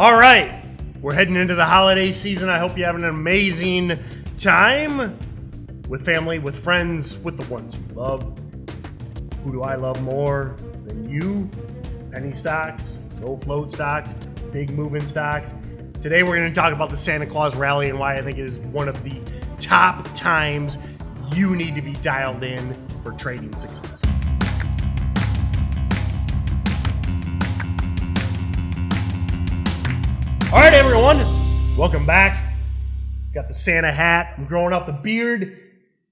All right, we're heading into the holiday season. I hope you have an amazing time with family, with friends, with the ones you love. Who do I love more than you? Penny stocks, no float stocks, big moving stocks. Today we're going to talk about the Santa Claus rally and why I think it is one of the top times you need to be dialed in for trading success. All right, everyone, welcome back. Got the Santa hat. I'm growing out the beard. A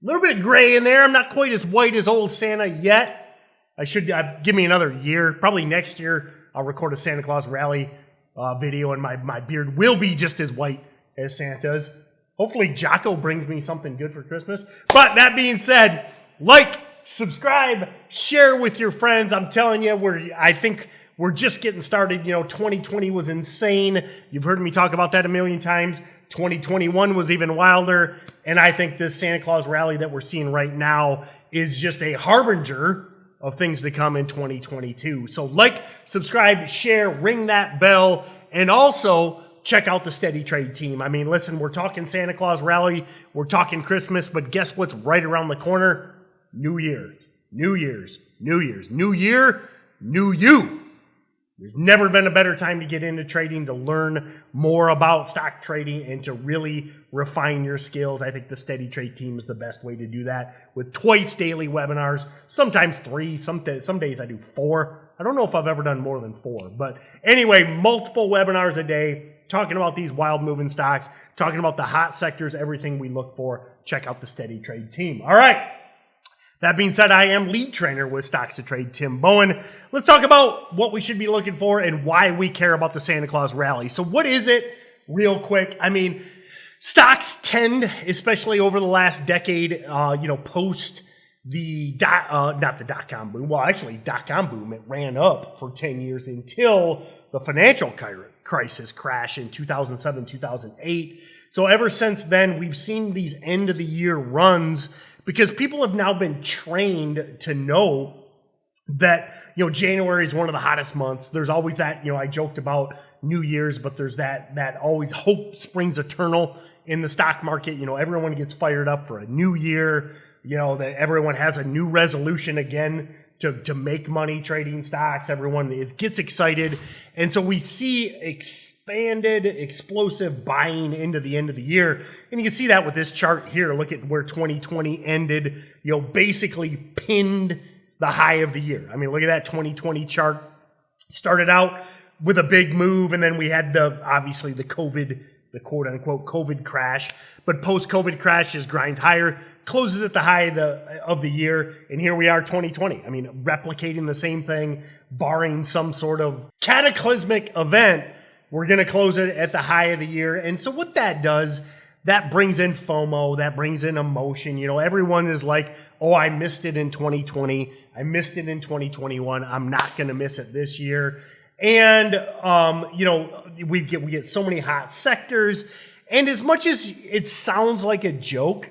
little bit of gray in there. I'm not quite as white as old Santa yet. I should give me another year. Probably next year I'll record a Santa Claus rally video and my beard will be just as white as Santa's. Hopefully Jocko brings me something good for Christmas. But that being said, like, subscribe, share with your friends. I'm telling you, I think we're just getting started. You know, 2020 was insane. You've heard me talk about that a million times. 2021 was even wilder. And I think this Santa Claus rally that we're seeing right now is just a harbinger of things to come in 2022. So like, subscribe, share, ring that bell, and also check out the StocksToTrade team. I mean, listen, we're talking Santa Claus rally, we're talking Christmas, but guess what's right around the corner? New Year's. New Year's. New Year's. New year, new you. There's never been a better time to get into trading, to learn more about stock trading, and to really refine your skills. I think the StocksToTrade team is the best way to do that, with twice daily webinars, sometimes 3, some days I do 4. I don't know if I've ever done more than 4. But anyway, multiple webinars a day, talking about these wild moving stocks, talking about the hot sectors, everything we look for. Check out the StocksToTrade team. All right. That being said, I am lead trainer with StocksToTrade, Tim Bohen. Let's talk about what we should be looking for and why we care about the Santa Claus rally. So what is it, real quick? I mean, stocks tend, especially over the last decade, post the not the dot-com boom. Well, actually, dot-com boom, it ran up for 10 years until the financial crisis crash in 2007, 2008. So ever since then, we've seen these end-of-the-year runs because people have now been trained to know that, January is one of the hottest months. There's always that, I joked about New Year's, but there's that always hope springs eternal in the stock market. Everyone gets fired up for a new year, that everyone has a new resolution again to make money trading stocks. Everyone gets excited. And so we see expanded, explosive buying into the end of the year. And you can see that with this chart here. Look at where 2020 ended, basically pinned the high of the year. I mean, look at that 2020 chart. Started out with a big move, and then we had obviously the COVID, the quote unquote COVID crash. But post-COVID crash just grinds higher, closes at the high of the year, and here we are 2020. I mean, replicating the same thing, barring some sort of cataclysmic event, we're going to close it at the high of the year. And so what that does, that brings in FOMO, that brings in emotion. Everyone is like, oh, I missed it in 2020. I missed it in 2021. I'm not going to miss it this year. And, we get so many hot sectors. And as much as it sounds like a joke,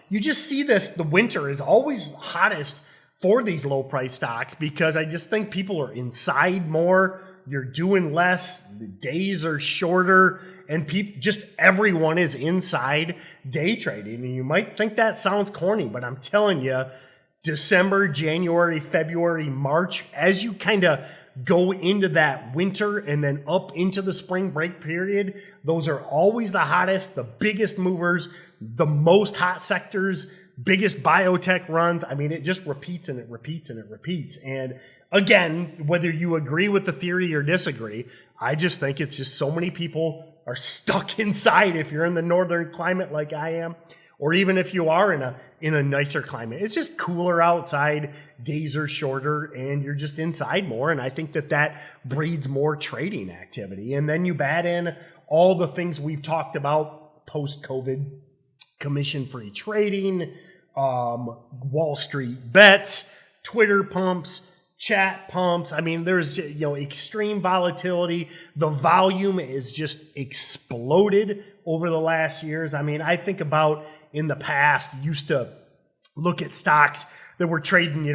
you just see this, the winter is always hottest for these low price stocks because I just think people are inside more. You're doing less. The days are shorter. And just everyone is inside day trading. And you might think that sounds corny, but I'm telling you, December, January, February, March, as you kind of go into that winter and then up into the spring break period, those are always the hottest, the biggest movers, the most hot sectors, biggest biotech runs. I mean, it just repeats and it repeats and it repeats. And again, whether you agree with the theory or disagree, I just think it's just so many people are stuck inside if you're in the northern climate like I am, or even if you are in a nicer climate. It's just cooler outside, days are shorter, and you're just inside more, and I think that breeds more trading activity. And then you add in all the things we've talked about post-COVID, commission-free trading, Wall Street bets, Twitter pumps, chat pumps. I mean, there's extreme volatility. The volume is just exploded over the last years. I mean, I think about in the past, used to look at stocks that were trading,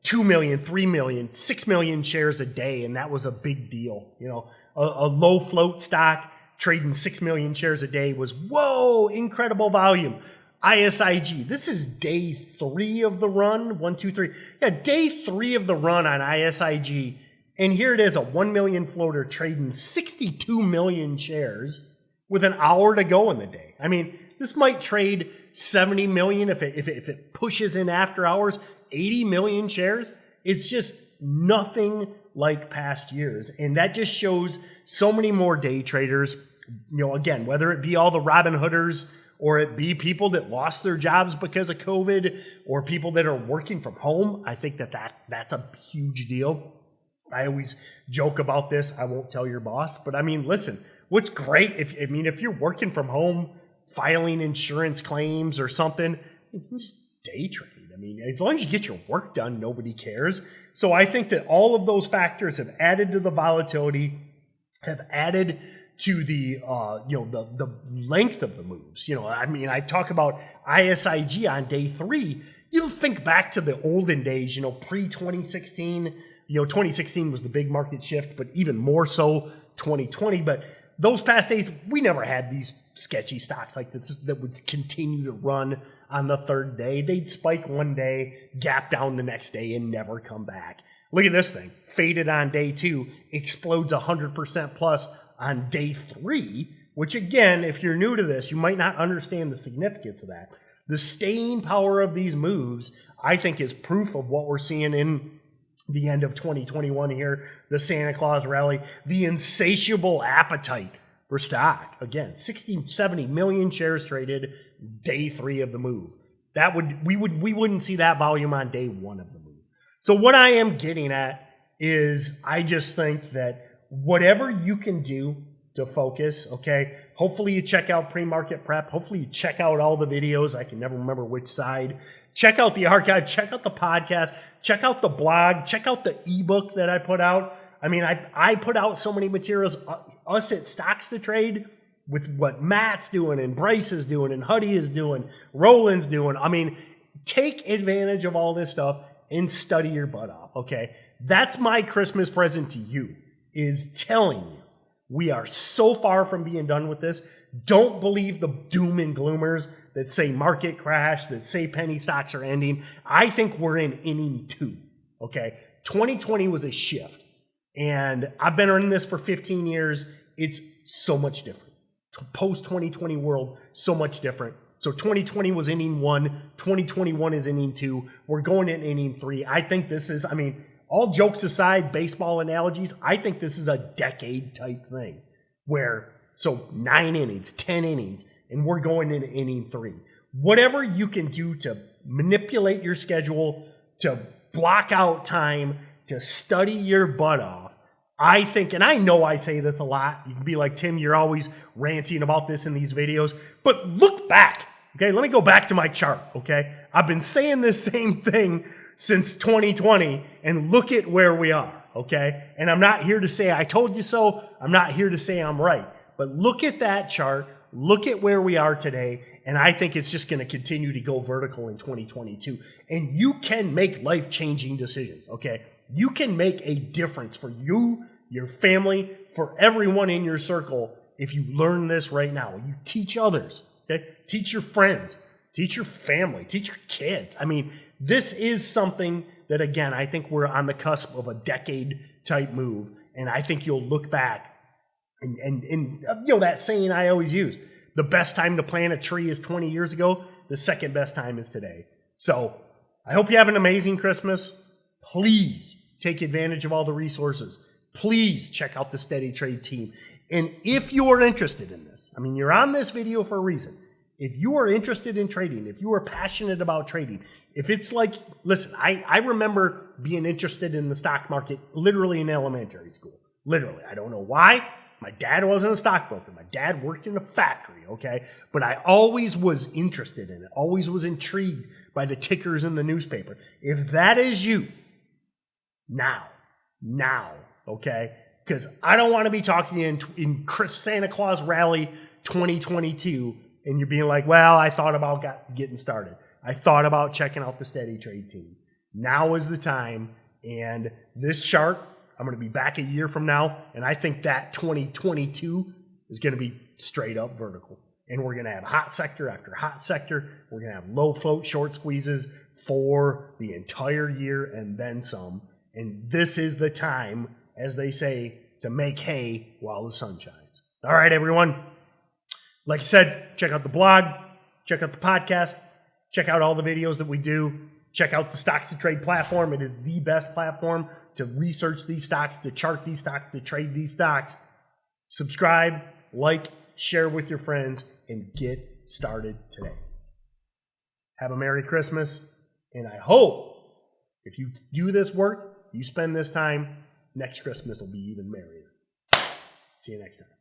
2 million, 3 million, 6 million shares a day, and that was a big deal. You know, a low float stock trading 6 million shares a day was, whoa, incredible volume. ISIG, this is day 3 of the run. 1, 2, 3. Yeah, day 3 of the run on ISIG. And here it is, a 1 million floater trading 62 million shares with an hour to go in the day. I mean, this might trade 70 million if it pushes in after hours, 80 million shares. It's just nothing like past years. And that just shows so many more day traders, you know, again, whether it be all the Robin Hooders or it be people that lost their jobs because of COVID or people that are working from home. I think that's a huge deal. I always joke about this. I won't tell your boss, but I mean, listen, what's great if you're working from home, filing insurance claims or something, just day trade. I mean, as long as you get your work done, nobody cares. So I think that all of those factors have added to the volatility, have added to the the length of the moves. You know, I mean, I talk about ISIG on day 3. You'll think back to the olden days, you know, pre-2016. You know, 2016 was the big market shift, but even more so 2020. But those past days, we never had these sketchy stocks like this that would continue to run on the 3rd day. They'd spike one day, gap down the next day, and never come back. Look at this thing. Faded on day 2, explodes 100% plus on day 3, which again, if you're new to this, you might not understand the significance of that. The staying power of these moves, I think, is proof of what we're seeing in the end of 2021 here, the Santa Claus rally, the insatiable appetite for stock. Again, 60, 70 million shares traded day 3 of the move. We wouldn't see that volume on day 1 of the move. So what I am getting at is I just think that whatever you can do to focus, okay, hopefully you check out pre-market prep. Hopefully you check out all the videos. I can never remember which side. Check out the archive, check out the podcast, check out the blog, check out the ebook that I put out. I mean, I put out so many materials. Us at StocksToTrade, with what Matt's doing and Bryce is doing and Huddy is doing, Roland's doing. I mean, take advantage of all this stuff and study your butt off, okay? That's my Christmas present to you, is telling you we are so far from being done with this. Don't believe the doom and gloomers that say market crash, that say penny stocks are ending. I think we're in inning 2, okay? 2020 was a shift, and I've been in this for 15 years. It's so much different. Post-2020 world, so much different. So 2020 was inning 1. 2021 is inning 2. We're going in inning 3. I think this is, I mean, all jokes aside, baseball analogies, I think this is a decade type thing where, so 9 innings, 10 innings, and we're going into inning 3. Whatever you can do to manipulate your schedule, to block out time, to study your butt off, I think, and I know I say this a lot, you can be like, Tim, you're always ranting about this in these videos, but look back, okay? Let me go back to my chart, okay? I've been saying this same thing since 2020, and look at where we are, okay? And I'm not here to say I told you so. I'm not here to say I'm right. But look at that chart. Look at where we are today, and I think it's just going to continue to go vertical in 2022. And you can make life-changing decisions, okay? You can make a difference for you, your family, for everyone in your circle if you learn this right now. You teach others, okay? Teach your friends. Teach your family. Teach your kids. I mean, this is something that, again, I think we're on the cusp of a decade-type move, and I think you'll look back and you know that saying I always use, the best time to plant a tree is 20 years ago, the second best time is today. So I hope you have an amazing Christmas. Please take advantage of all the resources. Please check out the StocksToTrade team. And if you are interested in this, I mean, you're on this video for a reason. If you are interested in trading, if you are passionate about trading, if it's like, listen, I remember being interested in the stock market literally in elementary school. Literally. I don't know why. My dad wasn't a stockbroker. My dad worked in a factory, okay? But I always was interested in it, always was intrigued by the tickers in the newspaper. If that is you, now, okay? Because I don't want to be talking to you in Santa Claus Rally 2022 and you're being like, well, I thought about getting started. I thought about checking out the StocksToTrade team. Now is the time. And this chart, I'm going to be back a year from now, and I think that 2022 is going to be straight up vertical. And we're going to have hot sector after hot sector. We're going to have low float short squeezes for the entire year and then some. And this is the time, as they say, to make hay while the sun shines. All right, everyone. Like I said, check out the blog, check out the podcast, check out all the videos that we do. Check out the StocksToTrade platform. It is the best platform to research these stocks, to chart these stocks, to trade these stocks. Subscribe, like, share with your friends, and get started today. Have a Merry Christmas, and I hope if you do this work, you spend this time, next Christmas will be even merrier. See you next time.